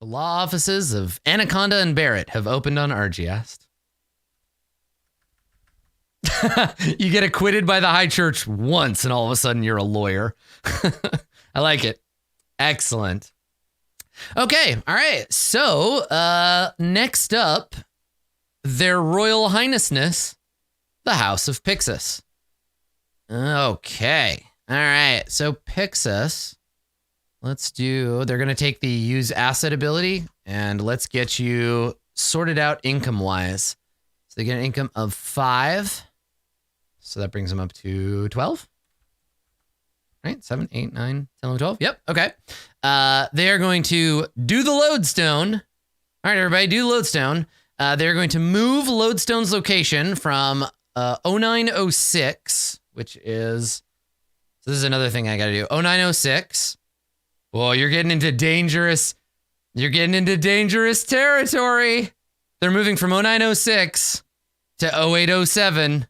The law offices of Anaconda and Barrett have opened on Argiast. You get acquitted by the High Church once, and all of a sudden you're a lawyer. I like it. Excellent. Okay, all right. So, next up, Their Royal Highnessness, the House of Pyxis. Okay. All right. So Pyxis, they're going to take the use asset ability, and let's get you sorted out income-wise. So they get an income of 5. So that brings them up to 12. Right? 7, 8, 9, 10, 11, 12. Yep. Okay. They are going to do the lodestone. All right, everybody, do the lodestone. They're going to move Lodestone's location from 0906, which is, so this is another thing I got to do. 0906. Well, you're getting into dangerous territory. They're moving from 0906 to 0807.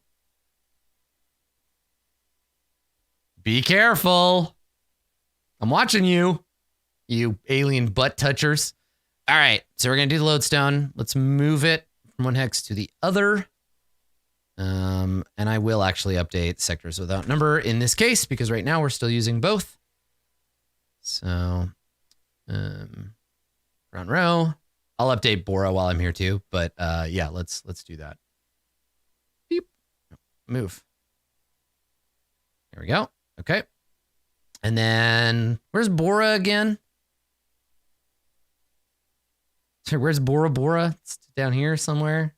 Be careful. I'm watching you, you alien butt touchers. All right, so we're going to do the lodestone. Let's move it from one hex to the other. And I will actually update sectors without number in this case, because right now we're still using both. So, front row. I'll update Bora while I'm here too, but yeah, let's do that. Beep. Move. There we go. Okay. And then where's Bora again? Where's Bora Bora? It's down here somewhere.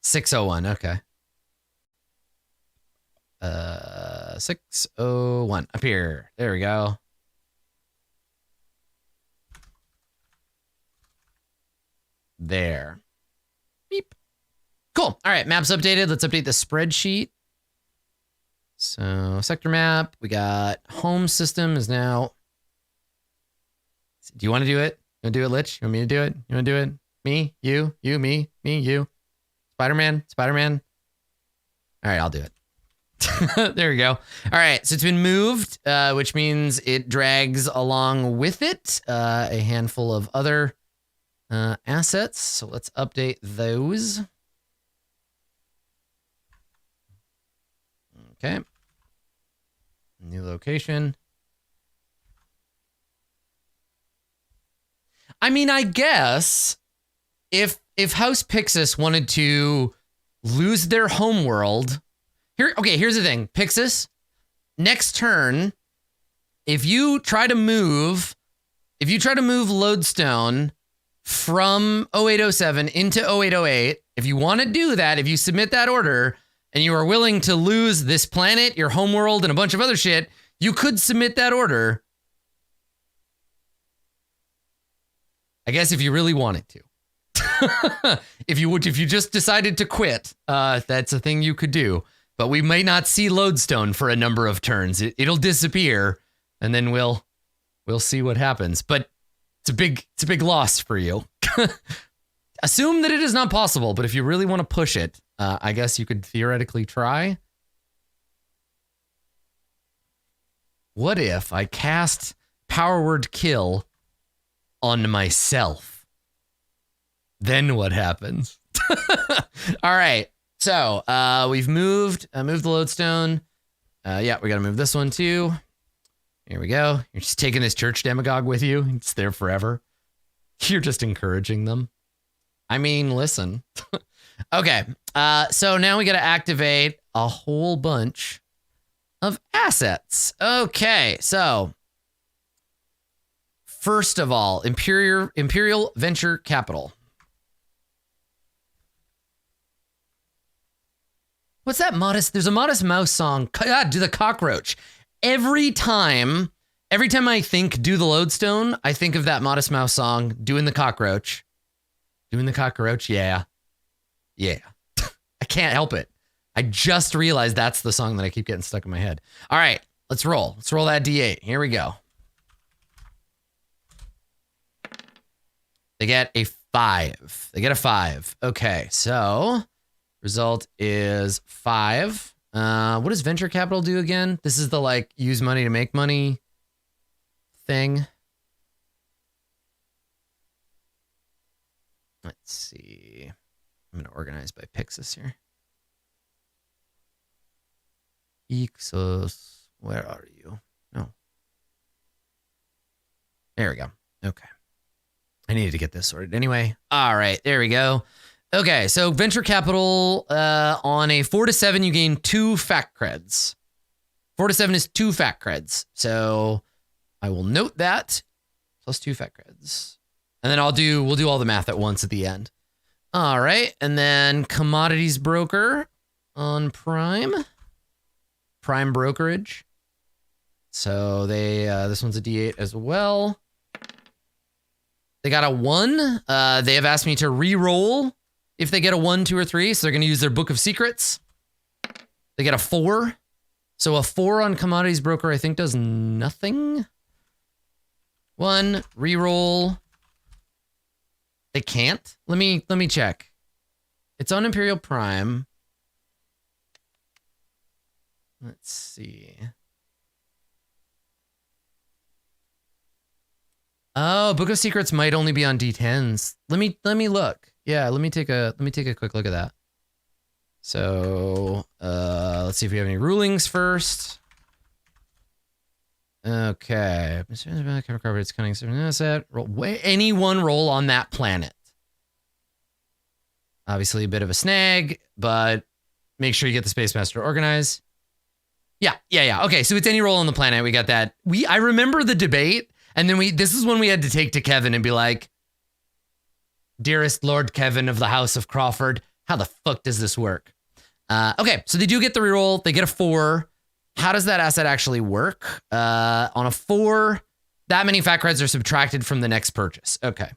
601. Okay. 601 up here. There we go. There. Beep. Cool. All right, map's updated. Let's update the spreadsheet. So, sector map. We got home system is now. Do you want to do it? You want to do it, Lich? You want me to do it? You want to do it? Me? You? You? Me? Me? You? Spider-Man? Spider-Man? All right, I'll do it. There we go. All right, so it's been moved, which means it drags along with it a handful of other assets. So let's update those. Okay. New location. I mean, I guess if House Pyxis wanted to lose their homeworld, here's the thing. Pyxis, next turn, if you try to move Lodestone from 0807 into 0808, if you want to do that, if you submit that order and you are willing to lose this planet, your homeworld, and a bunch of other shit, you could submit that order. I guess if you really wanted to. if you just decided to quit, that's a thing you could do. But we may not see Lodestone for a number of turns. It'll disappear, and then we'll see what happens. But it's a big loss for you. Assume that it is not possible, but if you really want to push it, I guess you could theoretically try. What if I cast Power Word Kill on myself? Then what happens? All right. So we've moved the Lodestone. Yeah, we got to move this one too. Here we go. You're just taking this church demagogue with you. It's there forever. You're just encouraging them. I mean, listen. Okay. So now we got to activate a whole bunch of assets. Okay. So first of all, Imperial Venture Capital. What's that modest? There's a Modest Mouse song. God, do the cockroach. Every time I think do the Lodestone, I think of that Modest Mouse song, doing the cockroach. Doing the cockroach, yeah. Yeah. I can't help it. I just realized that's the song that I keep getting stuck in my head. All right, let's roll. Let's roll that D8. Here we go. They get a 5. They get a 5. Okay, so result is 5. What does venture capital do again? This is the use money to make money thing. Let's see. I'm going to organize by Pyxis here. Pyxis, where are you? No. There we go. Okay. I needed to get this sorted anyway. All right, there we go. Okay, so venture capital on a 4 to 7, you gain 2 fact creds. 4 to 7 is 2 fact creds. So I will note that plus 2 fact creds. And then we'll do all the math at once at the end. All right, and then commodities broker on Prime brokerage. So they this one's a D8 as well. They got a 1. They have asked me to re-roll if they get a 1, 2, or 3. So they're going to use their Book of Secrets. They get a 4. So a 4 on commodities broker, I think, does nothing. 1, re-roll. They can't. Let me check. It's on Imperial Prime. Let's see. Oh, Book of Secrets might only be on D10s. Let me look. Yeah, let me take a quick look at that. So, let's see if we have any rulings first. Okay. It's cunning asset. Roll any one roll on that planet. Obviously a bit of a snag, but make sure you get the Space Master organized. Yeah. Okay, so it's any roll on the planet. We got that. I remember the debate, and then this is when we had to take to Kevin and be like, dearest Lord Kevin of the House of Crawford, how the fuck does this work? Okay, so they do get the reroll. They get a 4. How does that asset actually work? On a 4, that many fact creds are subtracted from the next purchase. Okay.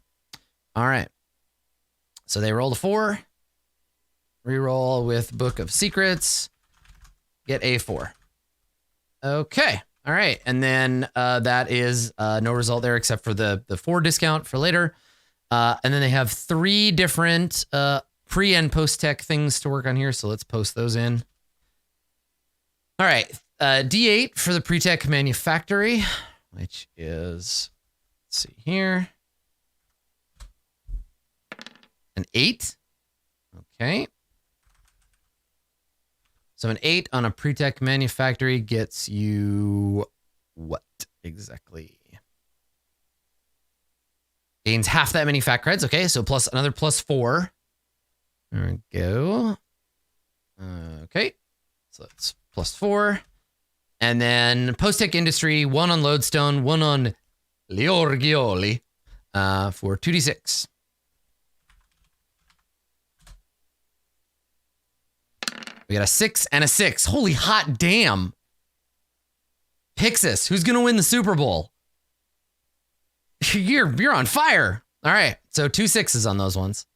All right. So they roll a 4. Reroll with Book of Secrets. Get a 4. Okay. All right. And then that is no result there except for the 4 discount for later. And then they have 3 different pre and post tech things to work on here. So let's post those in. All right. D8 for the pre-tech manufactory, which is, let's see here, an 8. Okay. So an 8 on a pre-tech manufactory gets you what exactly? Gains half that many fact creds. Okay, so plus another plus 4. There we go. Okay, so that's plus 4. And then post-tech industry, 1 on lodestone, 1 on Liorgioli for 2d6. We got a 6 and a 6. Holy hot damn. Pyxis, who's going to win the Super Bowl? You're on fire. All right, so 2 6s on those ones.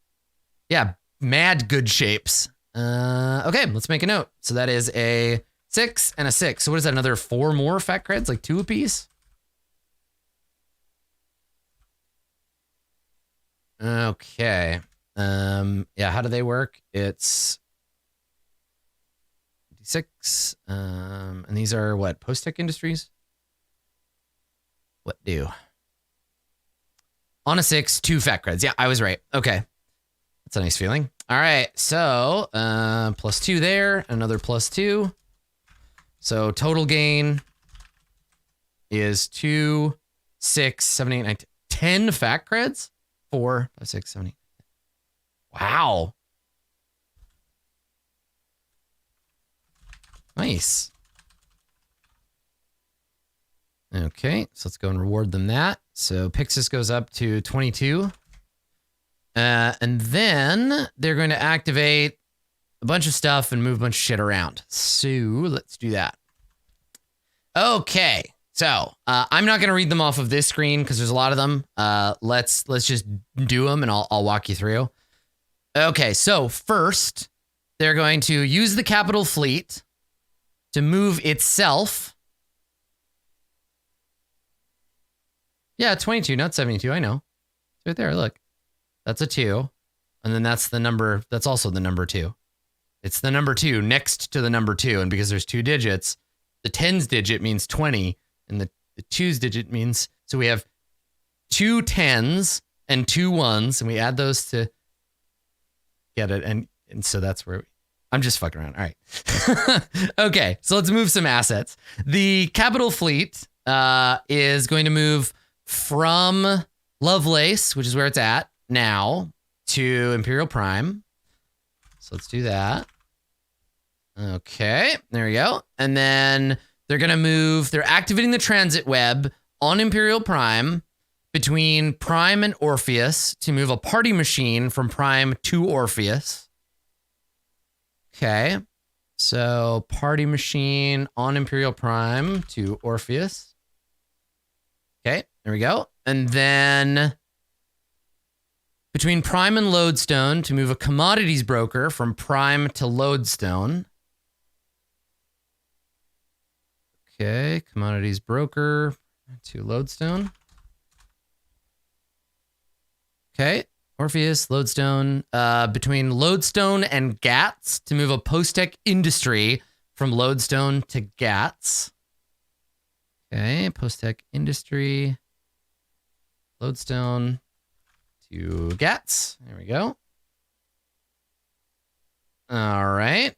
Yeah, mad good shapes. Okay, let's make a note. So that is a 6 and a 6. So what is that? Another 4 more fact creds, like 2 apiece? Okay. Yeah, how do they work? It's 6. And these are what? Post-tech industries? What do? On a 6, 2 fact creds. Yeah, I was right. Okay. That's a nice feeling. All right. So, plus 2 there, another plus 2. So total gain is 2, 6, 7, 8, 9, 10 fact creds. 4, 5, 6, 7, 8. Wow. Nice. Okay, so let's go and reward them that. So Pyxis goes up to 22. And then they're going to activate a bunch of stuff and move a bunch of shit around. So let's do that. Okay, so I'm not going to read them off of this screen because there's a lot of them. Let's just do them and I'll walk you through. Okay, so first, they're going to use the capital fleet to move itself. Yeah, 22, not 72. I know. It's right there. Look, that's a 2. And then that's the number. That's also the number 2. It's the number 2 next to the number 2. And because there's 2 digits, the 10's digit means 20 and the 2's digit means So we have 2 10s and 2 1s, and we add those to get it. And so that's where I'm just fucking around. All right. Okay, so let's move some assets. The capital fleet is going to move from Lovelace, which is where it's at now, to Imperial Prime. So let's do that. Okay, there we go. And then they're going to move, they're activating the transit web on Imperial Prime between Prime and Orpheus to move a party machine from Prime to Orpheus. Okay, so party machine on Imperial Prime to Orpheus. Okay, there we go. And then between Prime and Lodestone to move a commodities broker from Prime to Lodestone. Okay, commodities broker to Lodestone. Okay, Orpheus, Lodestone. Between Lodestone and Gats to move a post-tech industry from Lodestone to Gats. Okay, post-tech industry, Lodestone to Gats. There we go. All right.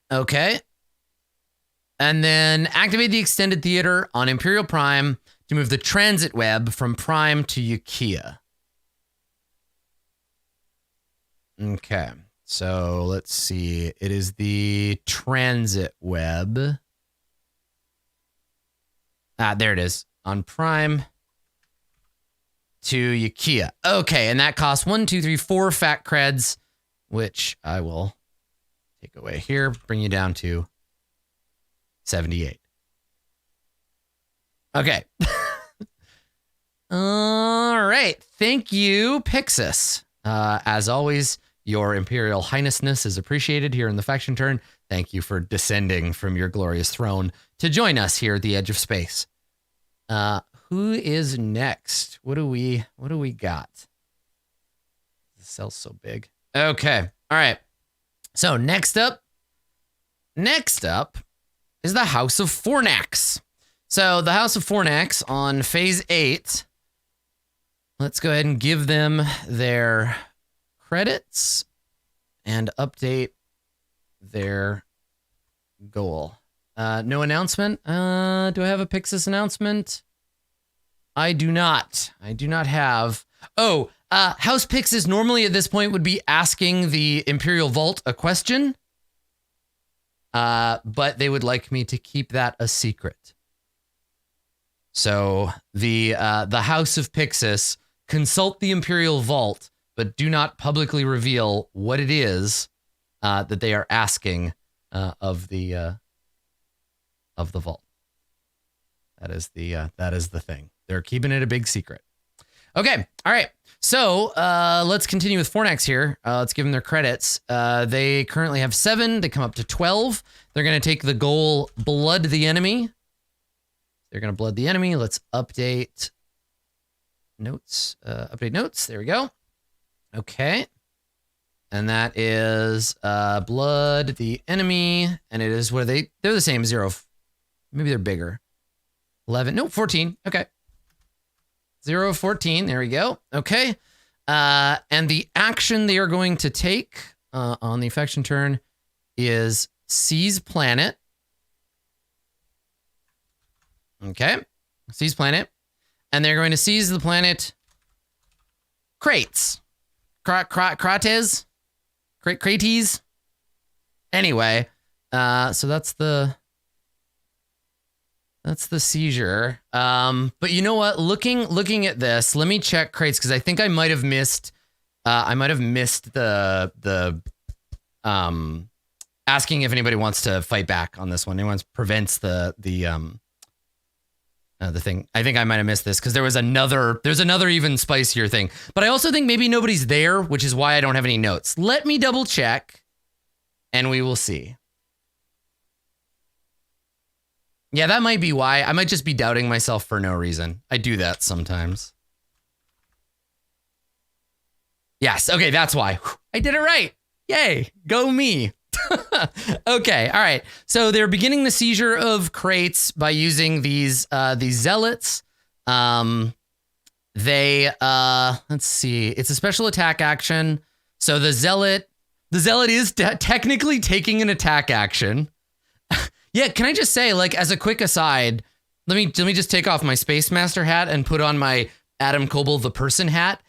Okay. And then activate the extended theater on Imperial Prime to move the transit web from Prime to Ukiah. Okay, so let's see. It is the transit web. There it is. On Prime to Ukiah. Okay, and that costs 1, 2, 3, 4 fat creds, which I will take away here, bring you down to 78. Okay. All right. Thank you, Pyxis. As always, your Imperial Highnessness is appreciated here in the Faction Turn. Thank you for descending from your glorious throne to join us here at the edge of space. Who is next? What do we got? The cell's so big. Okay. All right. So next up is the House of Fornax. So the House of Fornax on phase 8. Let's go ahead and give them their credits and update their goal. No announcement. Do I have a Pyxis announcement? I do not. I do not have. Oh, House Pyxis normally at this point would be asking the Imperial Vault a question. But they would like me to keep that a secret. So the House of Pyxis consult the Imperial Vault, but do not publicly reveal what it is that they are asking of the vault. That is the thing. They're keeping it a big secret. Okay, all right. So let's continue with Fornax here. Let's give them their credits. They currently have 7. They come up to 12. They're going to take the goal, blood the enemy. They're going to blood the enemy. Let's update notes. Update notes. There we go. Okay. And that is blood the enemy. And it is, what are they? They're the same, 0. Maybe they're bigger. 11. Nope, 14. Okay. 0, 14. There we go. Okay. And the action they are going to take on the faction turn is seize planet. Okay. Seize planet. And they're going to seize the planet Crates. Crates? Crates? Anyway, so that's the seizure. But you know what? Looking at this, let me check crates because I think I might have missed. The asking if anybody wants to fight back on this one. Anyone prevents the thing. I think I might have missed this because there's another even spicier thing. But I also think maybe nobody's there, which is why I don't have any notes. Let me double check, and we will see. Yeah, that might be why. I might just be doubting myself for no reason. I do that sometimes. Yes, okay, that's why. I did it right. Yay, go me. Okay, all right. So they're beginning the seizure of crates by using these zealots. Let's see. It's a special attack action. So the zealot is technically taking an attack action. Yeah, can I just say, like, as a quick aside, let me just take off my Space Master hat and put on my Adam Koebel the person hat.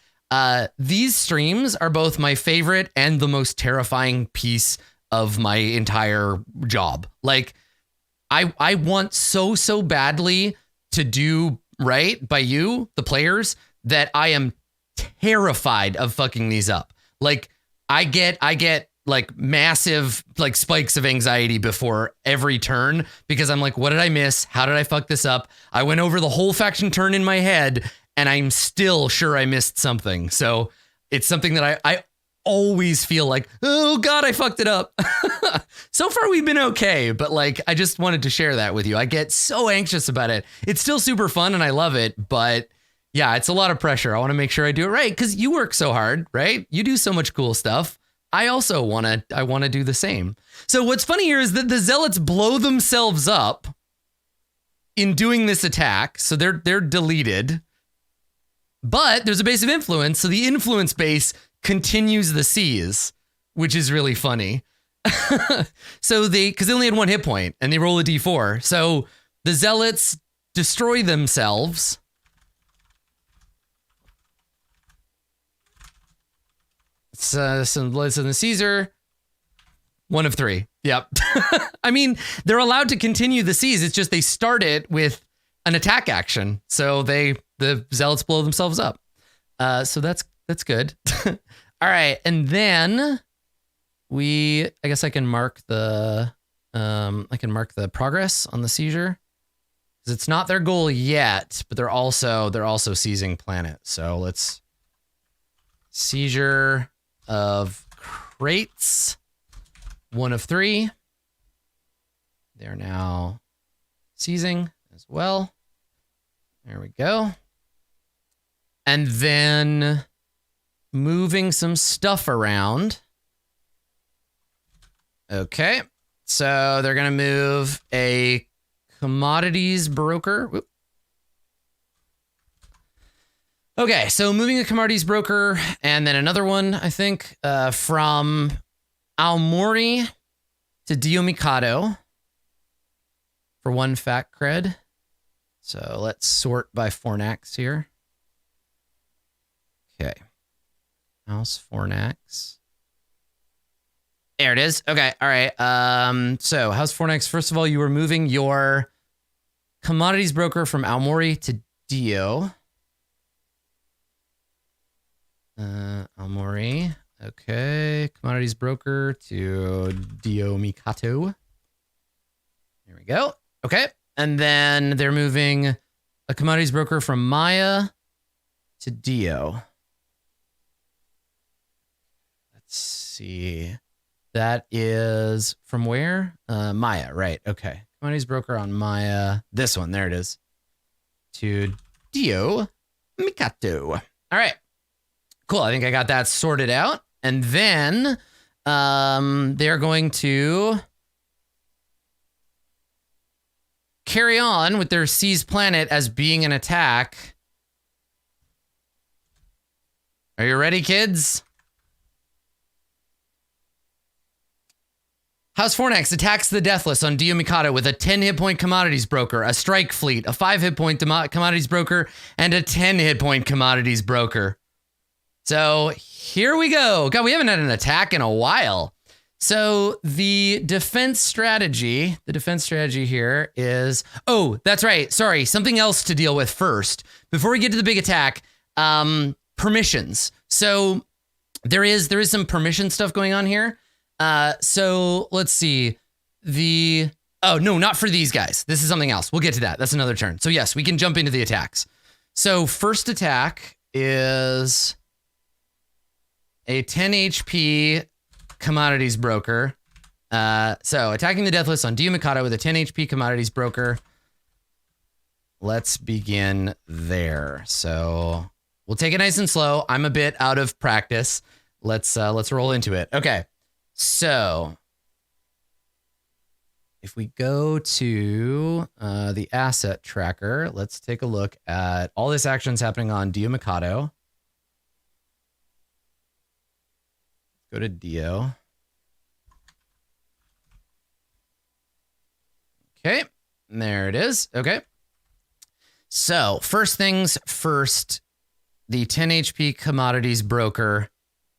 These streams are both my favorite and the most terrifying piece of my entire job. Like, I want so badly to do right by you, the players, that I am terrified of fucking these up. Like, I get like massive like spikes of anxiety before every turn because I'm like, what did I miss? How did I fuck this up? I went over the whole faction turn in my head and I'm still sure I missed something. So it's something that I always feel like, oh God, I fucked it up. So far we've been okay, but like, I just wanted to share that with you. I get so anxious about it. It's still super fun and I love it, but yeah, it's a lot of pressure. I want to make sure I do it right because you work so hard, right? You do so much cool stuff. I also want to do the same. So what's funny here is that the zealots blow themselves up in doing this attack. So they're deleted, but there's a base of influence. So the influence base continues the siege, which is really funny. So because they only had 1 hit point and they roll a D4. So the zealots destroy themselves. So the Caesar, 1 of 3. Yep. I mean, they're allowed to continue the siege. It's just they start it with an attack action. So the zealots blow themselves up. So that's good. All right, and then I guess I can mark the progress on the seizure because it's not their goal yet, but they're also seizing planet. So let's seizure of crates, 1 of 3. They're now seizing as well. There we go. And then moving some stuff around. Okay. So they're going to move a commodities broker. Whoop. Okay, so moving a commodities broker and then another one, I think, from Aomori to Dio Mikado for 1 fat cred. So let's sort by Fornax here. Okay. House Fornax. There it is. Okay, all right. So House Fornax, first of all, you were moving your commodities broker from Aomori to Dio. Aomori. Okay. Commodities broker to Dio Mikado. There we go. Okay. And then they're moving a commodities broker from Maya to Dio. Let's see. That is from where? Maya, right. Okay. Commodities broker on Maya. This one. There it is. To Dio Mikado. All right. Cool. I think I got that sorted out. And then they're going to carry on with their Seize Planet as being an attack. Are you ready, kids? House Fornax attacks the Deathless on Dio Mikado with a 10 hit point commodities broker, a strike fleet, a 5 hit point commodities broker, and a 10 hit point commodities broker. So here we go. God, we haven't had an attack in a while. So the defense strategy here is, oh, that's right. Sorry, something else to deal with first. Before we get to the big attack, permissions. So there is some permission stuff going on here. So let's see. Oh, no, not for these guys. This is something else. We'll get to that. That's another turn. So yes, we can jump into the attacks. So first attack is a 10 HP commodities broker. So attacking the Deathless on Dio Mikado with a 10 HP commodities broker. Let's begin there. So we'll take it nice and slow. I'm a bit out of practice. Let's roll into it. Okay. So a if we go to the asset tracker, let's take a look at all this action's happening on Dio Mikado. Go to Dio. Okay, there it is. Okay. So first things first, the 10 HP commodities broker.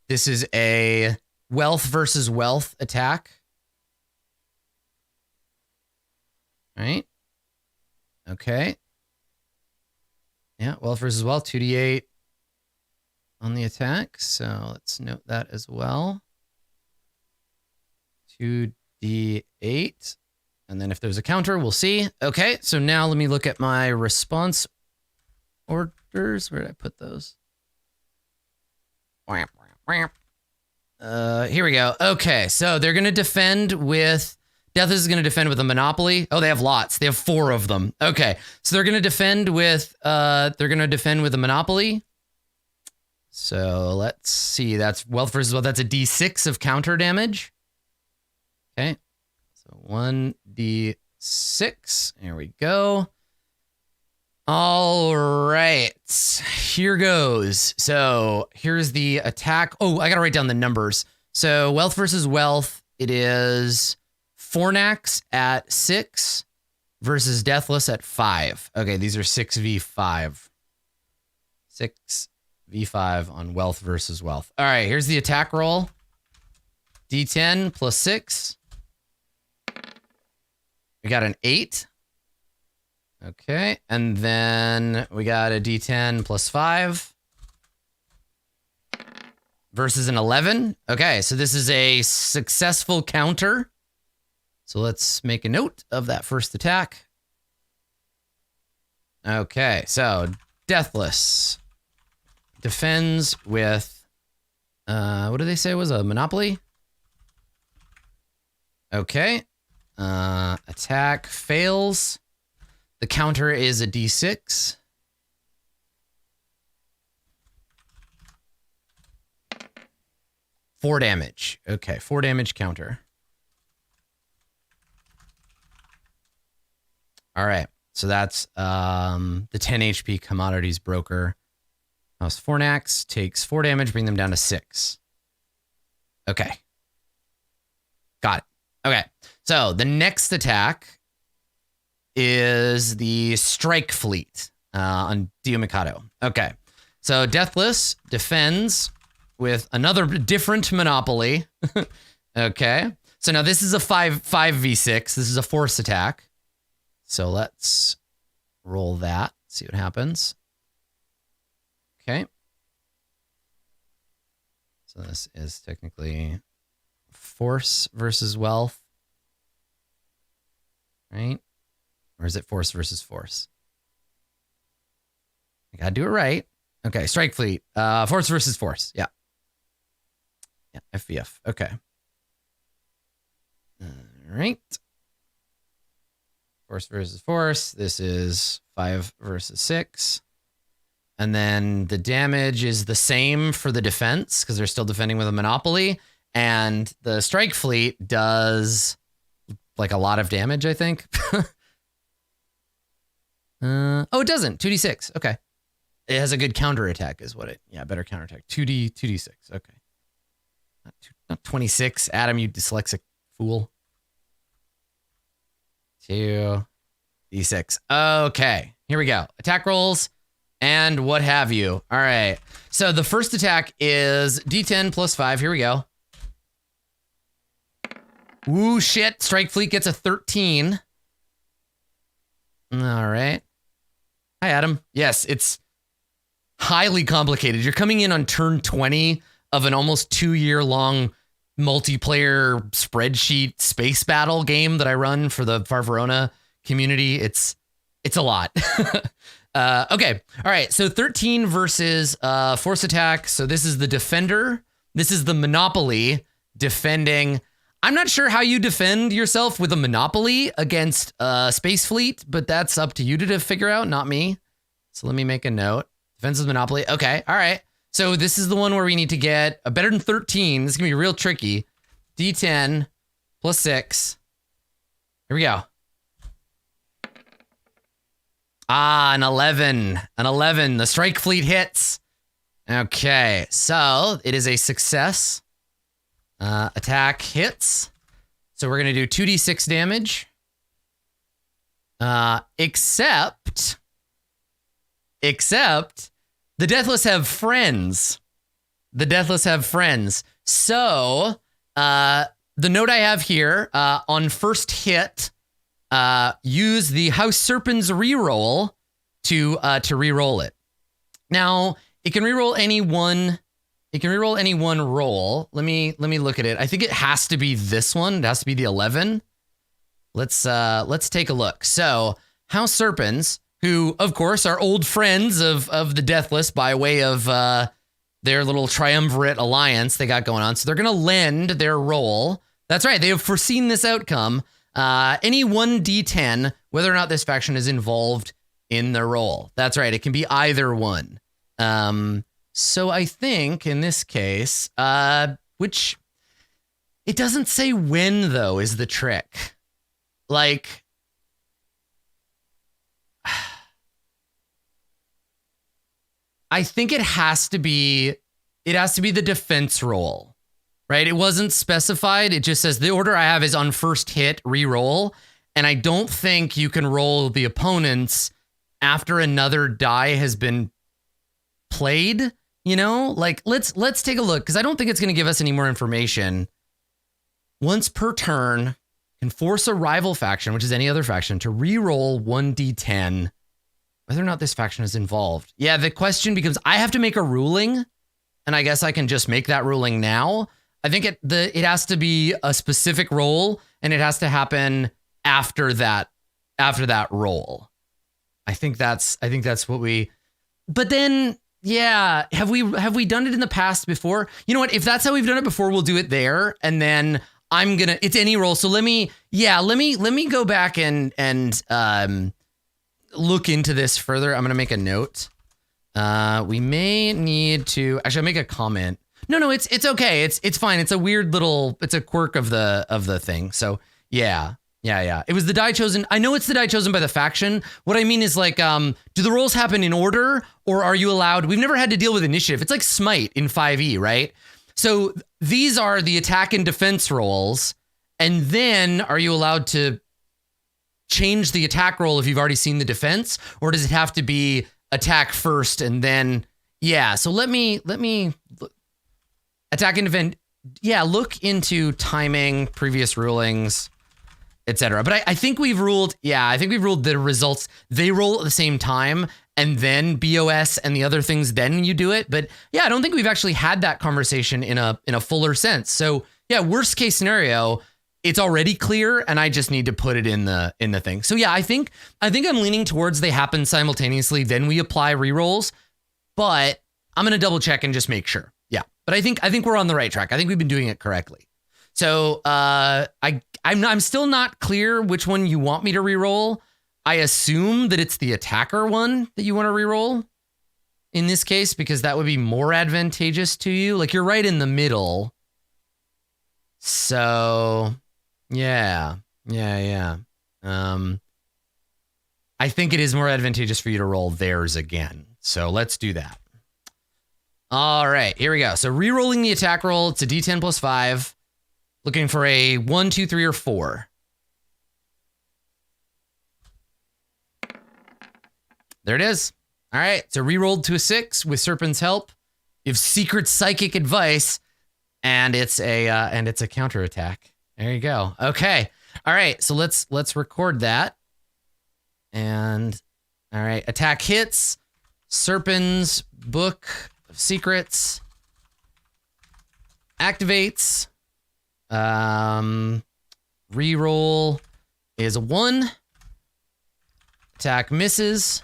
This is a wealth versus wealth attack. All right. Okay. Yeah, wealth versus wealth, 2d8 on the attack. So let's note that as well. 2d8. And then if there's a counter, we'll see. Okay, so now let me look at my response orders. Where did I put those? Here we go. Okay, so they're going to defend with... Death is going to defend with a Monopoly. Oh, they have lots. They have 4 of them. Okay, so they're going to defend with... a Monopoly. So let's see. That's wealth versus wealth. That's a d6 of counter damage. Okay. So 1d6. Here we go. All right. Here goes. So here's the attack. Oh, I got to write down the numbers. So wealth versus wealth. It is Fornax at 6 versus Deathless at 5. Okay, these are 6v5. 6v5 on wealth versus wealth. All right, here's the attack roll. D10 plus 6. We got an 8. Okay, and then we got a D10 plus 5 versus an 11. Okay, so this is a successful counter. So let's make a note of that first attack. Okay, so Deathless defends with, what did they say was a Monopoly? Okay. Attack fails. The counter is a d6. Four damage. Okay, 4 damage counter. All right, so that's the 10 HP commodities broker. House of Fornax takes 4 damage, bring them down to 6. Okay. Got it. Okay, so the next attack is the Strike Fleet on Dio Mikado. Okay, so Deathless defends with another different Monopoly. Okay, so now this is a 5v6. This is a force attack. So let's roll that, see what happens. Okay. So this is technically force versus wealth, right? Or is it force versus force? I gotta do it right. Okay, Strike Fleet. Force versus force. Yeah. Yeah, FVF. Okay. All right. Force versus force. This is 5 versus 6. And then the damage is the same for the defense because they're still defending with a Monopoly. And the Strike Fleet does like a lot of damage, I think. Oh, it doesn't. 2d6. Okay. It has a good counter attack is what it. Yeah, better counter attack. 2d6. Okay. Not 26. Adam, you dyslexic fool. 2d6. Okay. Here we go. Attack rolls and what have you. All right. So the first attack is d10 plus 5. Here we go. Woo, shit. Strike Fleet gets a 13. All right. Hi, Adam. Yes, it's highly complicated. You're coming in on turn 20 of an almost 2-year-long multiplayer spreadsheet space battle game that I run for the Verona community. It's a lot. Okay. All right. So 13 versus force attack. So this is the defender. This is the Monopoly defending. I'm not sure how you defend yourself with a Monopoly against Space Fleet, but that's up to you to figure out, not me. So let me make a note. Defense with Monopoly. Okay. All right. So this is the one where we need to get a better than 13. This is going to be real tricky. D10 plus 6. Here we go. Ah, an 11. An 11. The strike fleet hits. Okay, so it is a success. Attack hits. So we're going to do 2d6 damage. Except the Deathless have friends. The Deathless have friends. So the note I have here, on first hit, use the House Serpent's reroll to reroll it. Now, it can reroll any one. It can reroll any one roll. Let me look at it. I think it has to be this one. It has to be the 11. Let's take a look. So, House Serpents, who of course are old friends of the Deathless by way of their little triumvirate alliance they got going on. So they're gonna lend their roll. That's right. They have foreseen this outcome. Any 1d10, whether or not this faction is involved in the roll. That's right. It can be either one. So I think in this case, which it doesn't say when though is the trick. Like, I think it has to be the defense roll, right? It wasn't specified. It just says the order I have is on first hit, re-roll. And I don't think you can roll the opponents after another die has been played, you know? Like, let's take a look, because I don't think it's going to give us any more information. Once per turn, can force a rival faction, which is any other faction, to re-roll 1d10, whether or not this faction is involved. Yeah, the question becomes, I have to make a ruling, and I guess I can just make that ruling now. I think it has to be a specific roll, and it has to happen after that roll. I think that's what we. But then, yeah, have we done it in the past before? You know what? If that's how we've done it before, we'll do it there, and then it's any roll. So let me go back and look into this further. I'm gonna make a note. We may need to actually I'll make a comment. No, it's okay. It's fine. It's a weird it's a quirk of the thing. So yeah. It was the die chosen. I know it's the die chosen by the faction. What I mean is like, do the rolls happen in order, or are you allowed? We've never had to deal with initiative. It's like Smite in 5e, right? So these are the attack and defense rolls. And then are you allowed to change the attack roll if you've already seen the defense, or does it have to be attack first and then, yeah. So let me attack and defend. Yeah. Look into timing, previous rulings, etc. But I think we've ruled the results. They roll at the same time, and then BOS and the other things, then you do it. But yeah, I don't think we've actually had that conversation in a fuller sense. So yeah, worst case scenario, it's already clear, and I just need to put it in the thing. So yeah, I think I'm leaning towards they happen simultaneously, then we apply rerolls. But I'm gonna double check and just make sure. Yeah, but I think we're on the right track. I think we've been doing it correctly. So I'm still not clear which one you want me to reroll. I assume that it's the attacker one that you want to reroll in this case, because that would be more advantageous to you. Like, you're right in the middle. So yeah. I think it is more advantageous for you to roll theirs again. So let's do that. All right, here we go. So rerolling the attack roll, it's a D10 plus 5. Looking for a 1, 2, 3, or 4. There it is. All right, so rerolled to a 6 with Serpent's help. You have secret psychic advice, and it's a counterattack. There you go. Okay. All right, so let's record that. And all right, attack hits. Serpent's Book of Secrets activates. Reroll is a 1. Attack misses.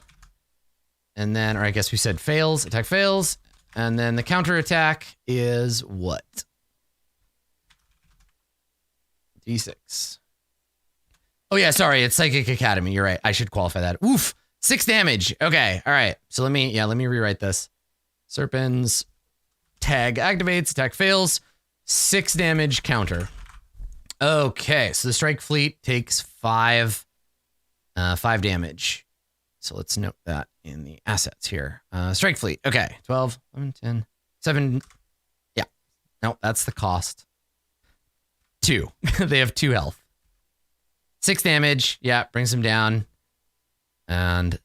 And then, or I guess we said fails. Attack fails. And then the counterattack is what? D6. Oh yeah, sorry, it's Psychic Academy. You're right. I should qualify that. Oof. 6 damage. Okay. All right. So let me rewrite this. Serpent's tag activates, attack fails, 6 damage counter. Okay, so the strike fleet takes 5 damage. So let's note that in the assets here. Strike fleet. Okay, 12, 11, 10, 7. Yeah, no, that's the cost. 2. They have 2 health. 6 damage. Yeah, brings them down. And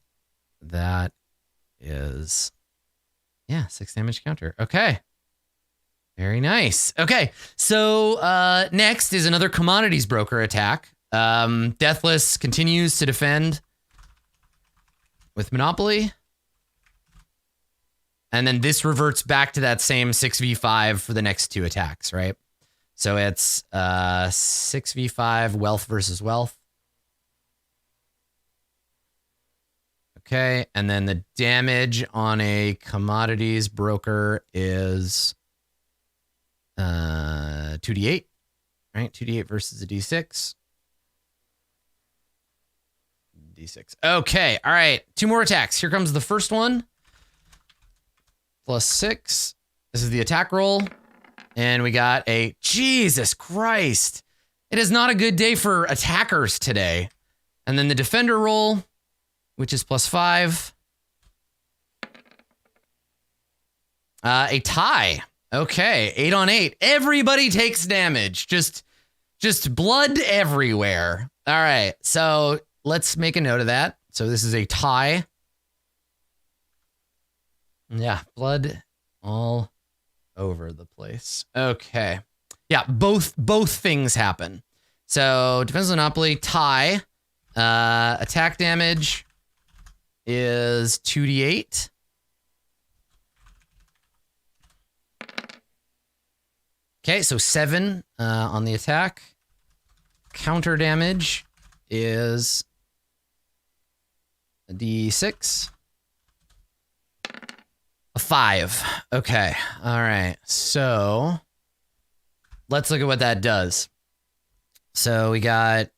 that is, yeah, 6 damage counter. Okay. Very nice. Okay, so next is another commodities broker attack. Deathless continues to defend with Monopoly. And then this reverts back to that same 6v5 for the next 2 attacks, right? So it's 6v5 wealth versus wealth. Okay, and then the damage on a commodities broker is 2d8, right? 2d8 versus a d6. D6. Okay, all right. 2 more attacks. Here comes the first one. +6. This is the attack roll. And we got a... Jesus Christ. It is not a good day for attackers today. And then the defender roll, which is +5. A tie. Okay, 8 on 8. Everybody takes damage. Just blood everywhere. All right, so let's make a note of that. So this is a tie. Yeah, blood all over the place. Okay. Yeah, both things happen. So defense monopoly, tie. Attack damage is 2d8. Okay, so 7 on the attack. Counter damage is a d6. A 5. Okay, all right. So let's look at what that does. So we got...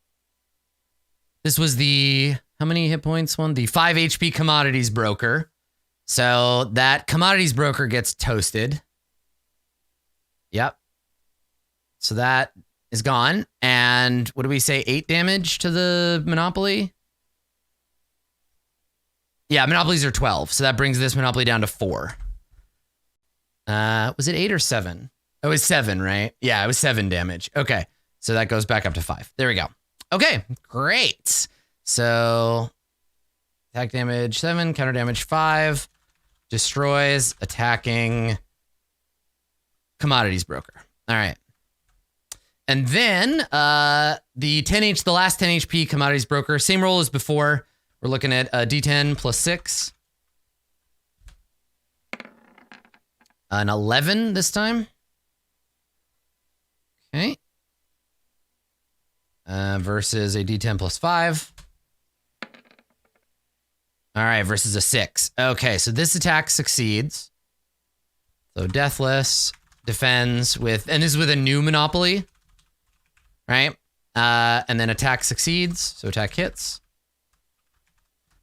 This was the... How many hit points one? The 5 HP commodities broker. So that commodities broker gets toasted. Yep. So that is gone. And what do we say? 8 damage to the Monopoly? Yeah, Monopolies are 12. So that brings this Monopoly down to 4. Was it 8 or 7? Oh, it was 7, right? Yeah, it was 7 damage. Okay. So that goes back up to 5. There we go. Okay, great. So attack damage 7, counter damage 5. Destroys attacking commodities broker. All right. And then the last 10 HP commodities broker, same roll as before. We're looking at a D10 +6. An 11 this time. Okay. Versus a D10 +5. All right, versus a 6. Okay, so this attack succeeds. So Deathless defends with, and this is with a new Monopoly, right? And then attack succeeds, so attack hits.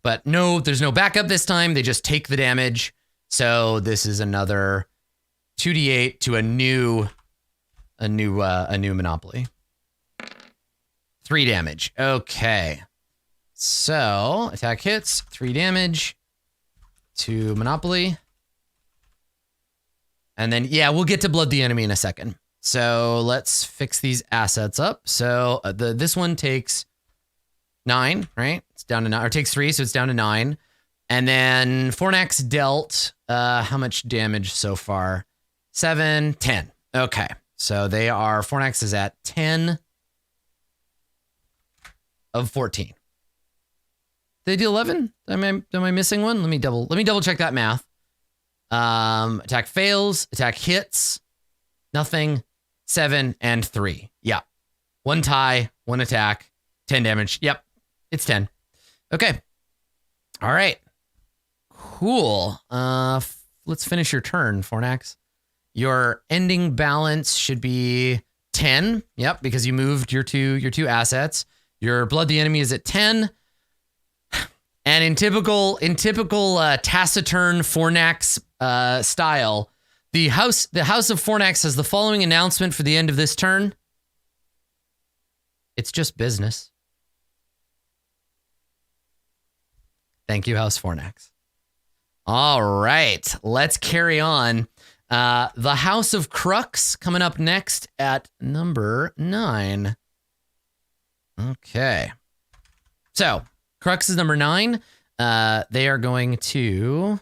But no, there's no backup this time. They just take the damage. So this is another 2d8 to a new Monopoly. 3 damage. Okay. So attack hits, 3 damage to Monopoly. And then, yeah, we'll get to blood the enemy in a second. So let's fix these assets up. So this one takes 9, right? It's down to 9, or takes 3, so it's down to 9. And then Fornax dealt how much damage so far? 7, 10. Okay. So Fornax is at 10 of 14. Did they do 11? Am I missing one? Let me double check that math. Attack fails, attack hits, nothing, 7 and 3. Yeah. 1 tie, 1 attack, 10 damage. Yep. It's 10. Okay. All right. Cool. Let's finish your turn, Fornax. Your ending balance should be 10. Yep, because you moved your two assets. Your blood the enemy is at 10. And in typical taciturn Fornax style, the House of Fornax has the following announcement for the end of this turn. It's just business. Thank you, House Fornax. All right, let's carry on. The House of Crux coming up next at number 9. Okay. So, Crux is number 9. They are going to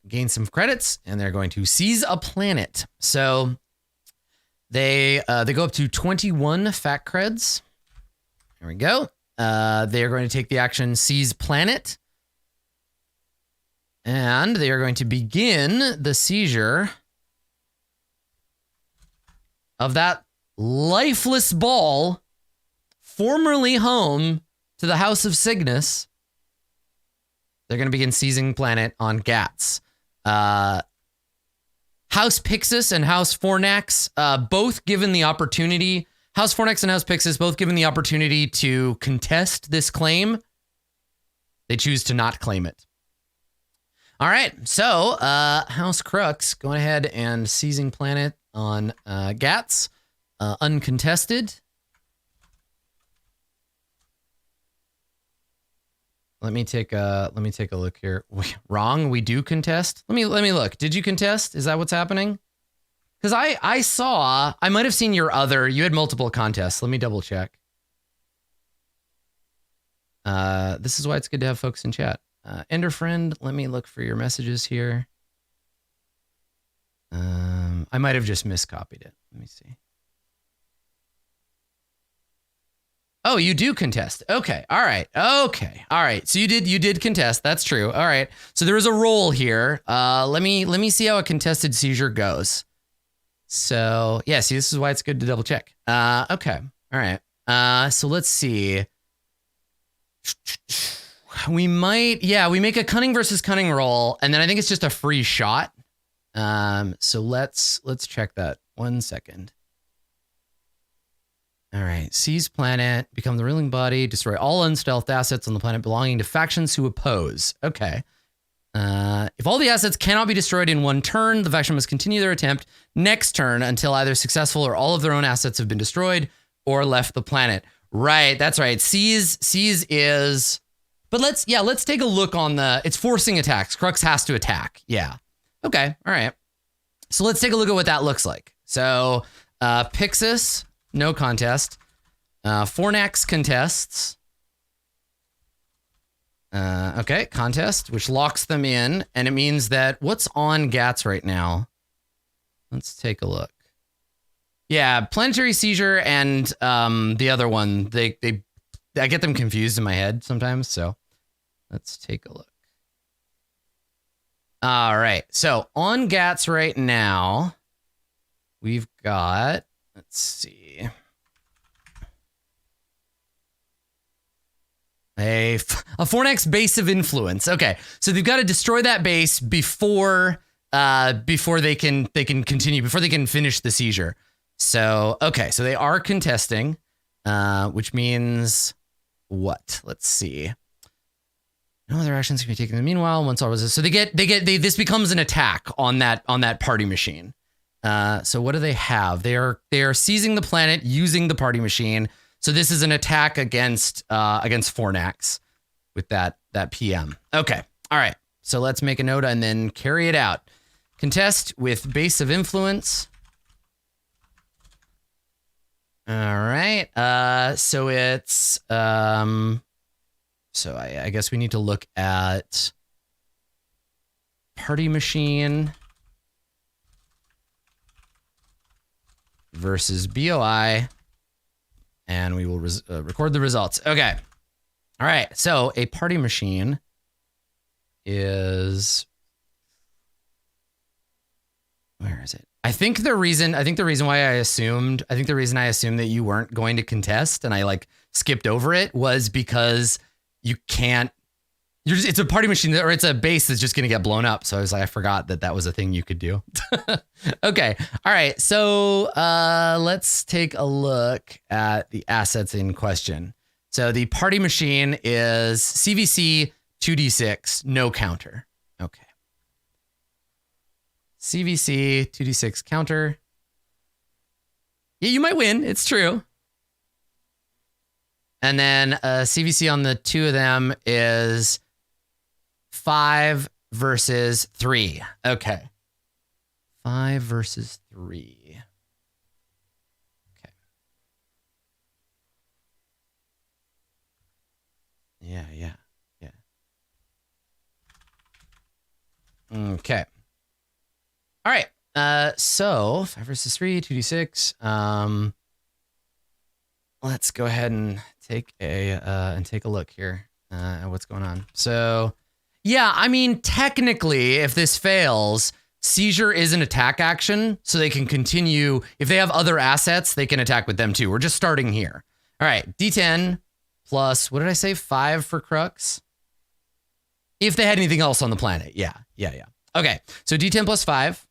gain some credits, and they're going to seize a planet. So, they go up to 21 fat creds. There we go. They are going to take the action Seize Planet. And they are going to begin the seizure of that lifeless ball formerly home to the House of Cygnus. They're going to begin seizing planet on Gats. House Pyxis and House Fornax, both given the opportunity. House Fornax and House Pyxis, both given the opportunity to contest this claim. They choose to not claim it. All right, so House Crux going ahead and seizing planet on Gats, uncontested. Let me take a look here. Wrong, we do contest. Let me look. Did you contest? Is that what's happening? Because I might have seen you had multiple contests. Let me double check. This is why it's good to have folks in chat. Ender friend, let me look for your messages here. I might have just miscopied it. Let me see. Oh, you do contest. Okay. All right. Okay. All right. So you did contest. That's true. All right. So there is a roll here. Let me see how a contested seizure goes. So yeah, see, this is why it's good to double check. Okay. All right. So let's see. We make a cunning versus cunning roll, and then I think it's just a free shot. So let's check that. 1 second. All right. Seize planet, become the ruling body, destroy all unstealthed assets on the planet belonging to factions who oppose. Okay. If all the assets cannot be destroyed in one turn, the faction must continue their attempt next turn until either successful or all of their own assets have been destroyed or left the planet. Right. That's right. Seize is. But let's take a look on it's forcing attacks. Crux has to attack. Yeah. Okay. All right. So let's take a look at what that looks like. So Pyxis, no contest. Fornax contests. Okay, contest, which locks them in. And it means that what's on Gats right now? Let's take a look. Yeah, planetary seizure and the other one, I get them confused in my head sometimes, so let's take a look. All right, so on Gats right now, we've got, let's see, a Fornax base of influence. Okay, so they've got to destroy that base before they can continue, before they can finish the seizure. So okay, so they are contesting, which means. What? Let's see. No other actions can be taken. Meanwhile, once all resist, so this becomes an attack on that party machine. So what do they have? They are seizing the planet using the party machine. So this is an attack against Fornax with that PM. Okay. All right. So let's make a note and then carry it out. Contest with base of influence. All right. So it's so I guess we need to look at party machine versus BOI, and we will record the results. Okay. All right. So a party machine is, where is it? I think the reason why I assumed that you weren't going to contest and I skipped over it was because you can't, it's a party machine or it's a base that's just going to get blown up. So I was like, I forgot that was a thing you could do. Okay. All right. So let's take a look at the assets in question. So the party machine is CVC 2d6, no counter. Okay. CVC 2d6 counter. Yeah, you might win. It's true. And then CVC on the two of them is 5 versus 3. Okay. 5 versus 3. Okay. Yeah. Okay. All right. So 5 versus 3, 2d6. Let's go ahead and take a look here at what's going on. So, yeah, I mean, technically, if this fails, seizure is an attack action, so they can continue. If they have other assets, they can attack with them too. We're just starting here. All right, D10 plus, what did I say? 5 for Crux. If they had anything else on the planet. Yeah. Okay, so D10 plus 5.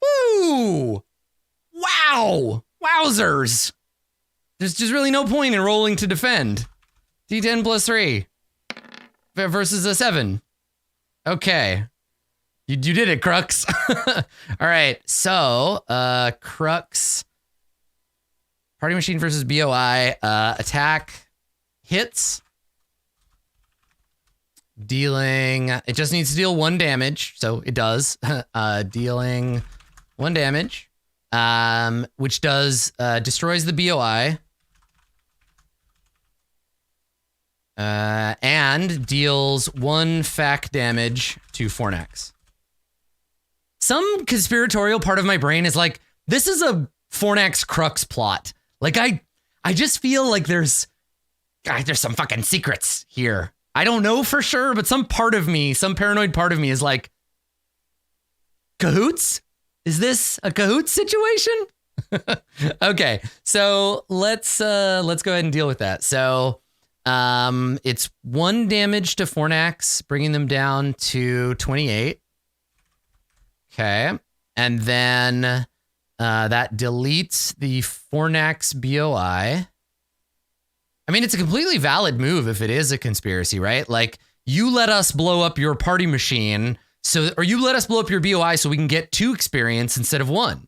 Woo! Wow! Wowzers! There's just really no point in rolling to defend. D10 plus 3 versus a 7. Okay. You did it, Crux. All right, so Crux. Party Machine versus BOI. Attack hits. Dealing, it just needs to deal 1 damage, so it does. Dealing 1 damage, which does destroys the BOI, and deals 1 fac damage to Fornax. Some conspiratorial part of my brain is like, this is a Fornax Crux plot. Like I just feel like there's some fucking secrets here. I don't know for sure, but some part of me, some paranoid part of me is like, cahoots? Is this a cahoots situation? Okay, so let's go ahead and deal with that. So it's 1 damage to Fornax, bringing them down to 28. Okay, and then that deletes the Fornax BOI. I mean, it's a completely valid move if it is a conspiracy, right? Like, you let us blow up your party machine, or you let us blow up your BOI so we can get 2 experience instead of 1.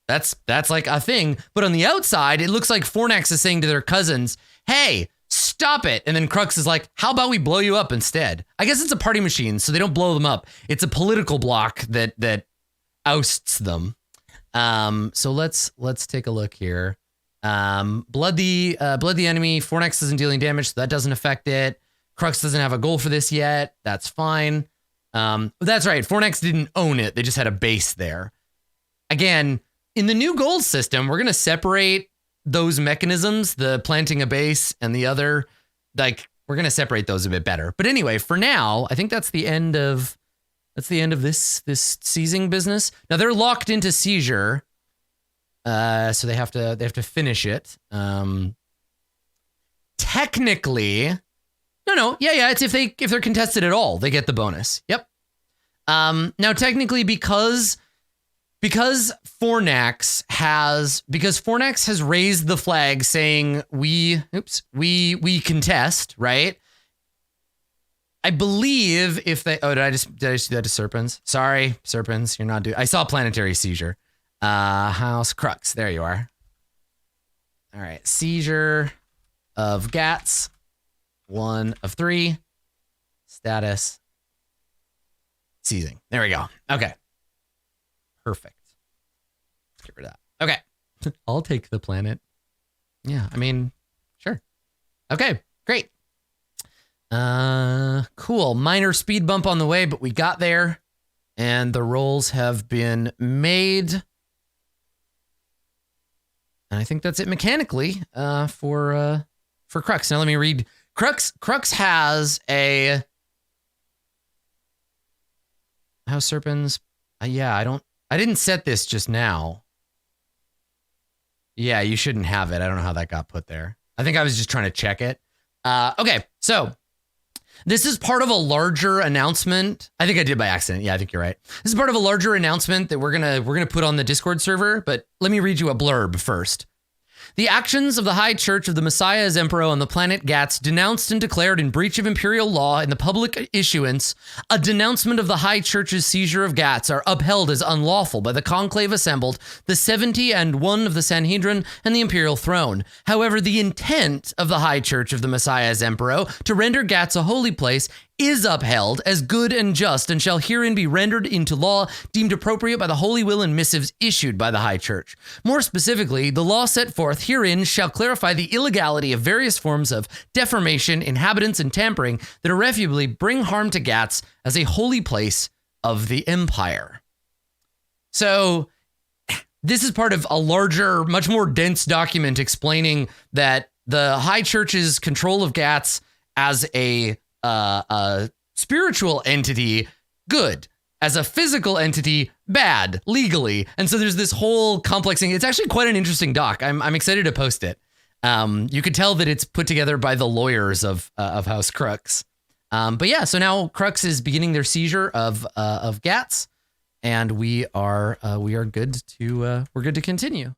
That's like a thing. But on the outside, it looks like Fornax is saying to their cousins, hey, stop it. And then Crux is like, how about we blow you up instead? I guess it's a party machine, so they don't blow them up. It's a political block that ousts them. So let's take a look here. Blood the enemy. Fornax isn't dealing damage, so that doesn't affect it. Crux doesn't have a goal for this yet. That's fine. That's right. Fornax didn't own it. They just had a base there. Again, in the new gold system, we're going to separate those mechanisms, the planting a base and the other, like, we're going to separate those a bit better. But anyway, for now, I think that's the end of this seizing business. Now they're locked into seizure. So they have to finish it. Technically, yeah. It's if they're contested at all, they get the bonus. Yep. Now technically, because Fornax has raised the flag saying we contest, right? I believe if they, did I just do that to Serpens? Sorry, Serpens, you're not doing. I saw planetary seizure. House Crux. There you are. All right. Seizure of Gats. 1 of 3. Status. Seizing. There we go. Okay. Perfect. Let's get rid of that. Okay. I'll take the planet. Yeah. I mean, sure. Okay. Great. Cool. Minor speed bump on the way, but we got there and the rolls have been made. And I think that's it mechanically for Crux. Now let me read. Crux has a House Serpens. Yeah, I didn't set this just now. Yeah, you shouldn't have it. I don't know how that got put there. I think I was just trying to check it. Okay, so this is part of a larger announcement. I think I did by accident. Yeah, I think you're right. This is part of a larger announcement that we're gonna put on the Discord server, but let me read you a blurb first. The actions of the High Church of the Messiah as Emperor on the planet Gats, denounced and declared in breach of imperial law in the public issuance, a denouncement of the High Church's seizure of Gats, are upheld as unlawful by the conclave assembled, the 71 of the Sanhedrin, and the imperial throne. However, the intent of the High Church of the Messiah as Emperor to render Gats a holy place is upheld as good and just, and shall herein be rendered into law deemed appropriate by the holy will and missives issued by the High Church. More specifically, the law set forth herein shall clarify the illegality of various forms of deformation, inhabitants, and tampering that irrefutably bring harm to Gats as a holy place of the empire. So this is part of a larger, much more dense document explaining that the High Church's control of Gats as a spiritual entity, good. As a physical entity, bad, legally. And so there's this whole complex thing. It's actually quite an interesting doc. I'm excited to post it. You could tell that it's put together by the lawyers of House Crux. But yeah, so now Crux is beginning their seizure of Gats, and we're good to continue.